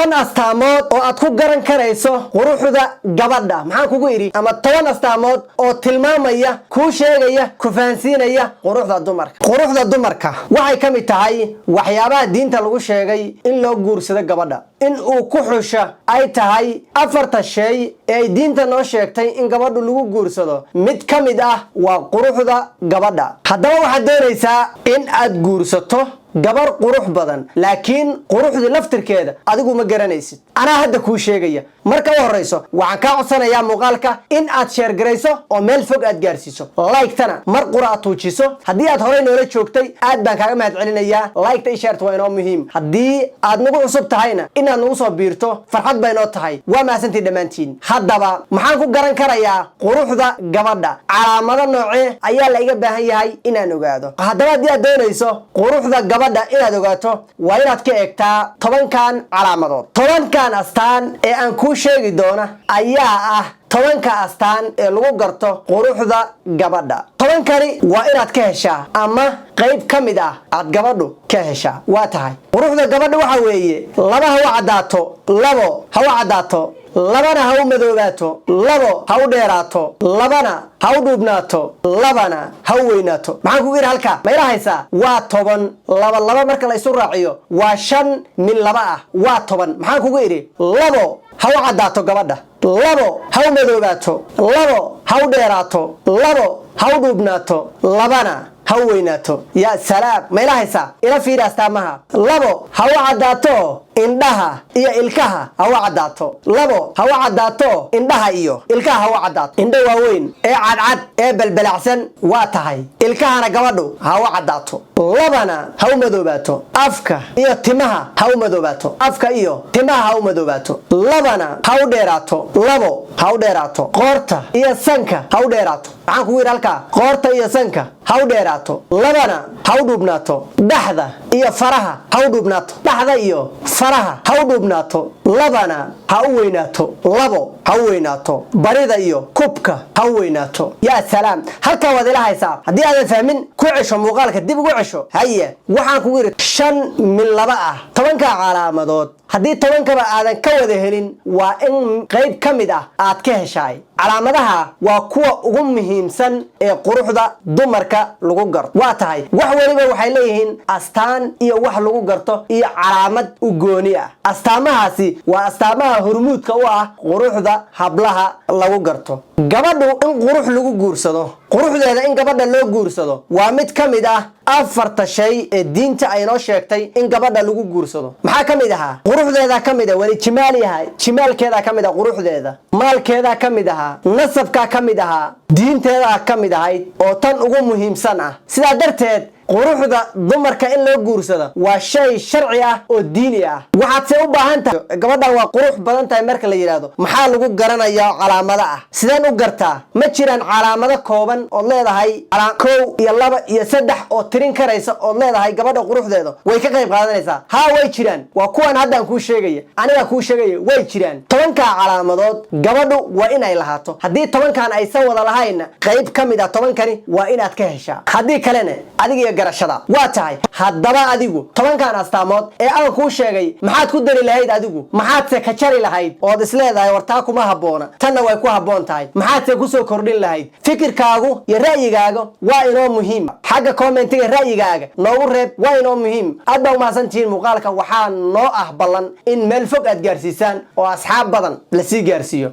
toban astaamood oo aad ku garan karayso quruxda gabadha. maxaan kugu idhi ama toban astaamood oo tilmaamaya kuu sheegaya ku fahansiinaya quruxda dumarka. quruxda dumarka waxay ka mid tahay waxyaabaha diinta lagu sheegay in loo guursado gabadha, in uu ku xusha ay tahay afarta shay ee ay diinta noo sheegtay in gabadhu lagu guursado. mid ka mid ah waa quruxda gabadha. haddaba waxaad doonaysaa in aad guursato gabar qurux badan, laakiin quruxda laftirkeeda adigu ma garanaysid. anaa hadda kuu sheegaya. marka u horeyso waxaan kaa codsanayaa muuqaalka in aad sheer garayso oo meel fog aad gaarsiiso, like-tana mar qura aad tuujiso. haddii aad horey noola joogtay aad baan kaaga mahad celinayaa. like-ta iyo sheerta waa inoo muhiim. haddii aad nagu cusub tahayna inaad nagu soo biirto farxad bay noo tahay. waa mahadsantii dhammaantiin. haddaba maxaan ku garan karayaa quruxda gabadha? calaamado noocee ayaa la iga baahan yahay inaan ogaado? haddaba haddii aad doonayso quruxda gabadha inaad ogaato waa inaad ka eegtaa tobankan calaamadood. tobankan astaan ee aan kuu sheegi doona ayaa ah tobanka astaan ee lagu garto quruxda gabadha. tobankani waa inaad ka heshaa ama qayb ka mid ah aad gabadhu ka heshaa. waa tahay quruxda gabadha waxa weeye: laba ha u caddaato, labo ha u caddaato, labana ha u madoobaato, labo ha u dheeraato, labana ha u dhuubnaato, labana ha u weynaato. maxaan kugu yidhi halkaa ma ila haysaa? waa toban. laba marka la isu raaciyo waa 5 min 2 ah, waa 10. maxaan kugu idhi? labo ha u caddaato gabadha, labo ha u madoobaato, labo ha u dheeraato, labo ha u dhuubnaato, labana ha u weynaato. yaa salaam, ma ila haysaa? ila fiiri astaamaha. labo ha u caddaato indhaha iyo ilkaha ha u caddaato. labo ha u caddaato indhaha iyo ilkaha ha u caddaato. indho waaweyn ee cadcad ee balbalacsan waa tahay. ilkahana gabadhu ha u caddaato. labana ha u madoobaato. afka iyo timaha ha u madoobaato. afka iyo timaha ha u madoobaato. labana ha u dheeraato. labo ha u dheeraato. qoorta iyo sanka ha u dheeraato. maxaan kugu yidhi halkaa? qoorta iyo sanka ha u dheeraato. labana ha u dhuubnaato. dhaxda iyo faraha ha u dhuubnaato. dhaxda iyo faraha ha u dhuubnaato. labana ha u weynaato. labo ha u weynaato. barida iyo kubka ha u weynaato. yaa salaam, halkaa waad ila haysaa. haddii aadan fahmin ku cesho muuqaalka, dib ugu cesho. haye waxaan kugu yidhi 5 min 2 ah tobanka calaamadood. haddii tobankaba aadan ka wada helin waa in qayb ka mid ah aad ka heshaay. calaamadaha waa kuwa ugu muhiimsan ee quruxda dumarka lagu garto. waa tahay wax waliba waxay leeyihiin astaan iyo wax lagu garto iyo calaamad u gooni ah. astaamahaasi waa astaamaha hormuudka u ah quruxda hablaha lagu garto. gabadhu in qurux lagu guursado, quruxdeeda in gabadha loo guursado waa mid ka mid ah afarta shay ee diinta ay noo sheegtay in gabadha lagu guursado. maxaa ka mid ahaa? quruxdeeda ka mid ah, wali jimaaliyaha, jimaalkeeda ka mid ah, quruxdeeda maalkeeda ka mid ahaa, nasabka ka mid ahaa, diinteeda ka mid ahayd oo tan ugu muhiimsan ah. sidaa darteed quruxda dumarka in loo guursado waa shay sharci ah oo diini ah. waxaad se u baahan tahay gabadhan waa qurux badan tahay marka la yidhaahdo maxaa lagu garanayaa calaamado ah? sideen u gartaa? ma jiraan calaamado kooban ood leedahay 1 iyo 2 iyo 3 oo tirin karaysa ood leedahay gabadha quruxdeeda way ka qayb qaadanaysaa? haa, way jiraan. waa kuwan haddaan kuu sheegaya, aniga kuu sheegaya, way jiraan. tobankaa calaamadood gabadhu waa inay lahaato. haddii tobankan aysan wada lahayna qayb ka mid ah tobankani waa inaad ka heshaa. haddii kalena adiga garashada. waa tahay haddaba adigu tobankan astaamood ee aan kuu sheegay maxaad ku dari lahayd? adigu maxaadse ka jari lahayd ood isleedahay wartaa kuma habboona, tanna way ku habboon tahay? maxaadse kusoo kordhin lahayd? fikirkaagu iyo ra'yigaaga waa inoo muhiim. xagga kommentiga ra'yigaaga noogu reeb, waa inoo muhiim. aad baa umahadsantihiin. muuqaalka waxaa noo ah ballan in meel fog aad gaarsiisaan oo asxaab badan la sii gaarsiiyo.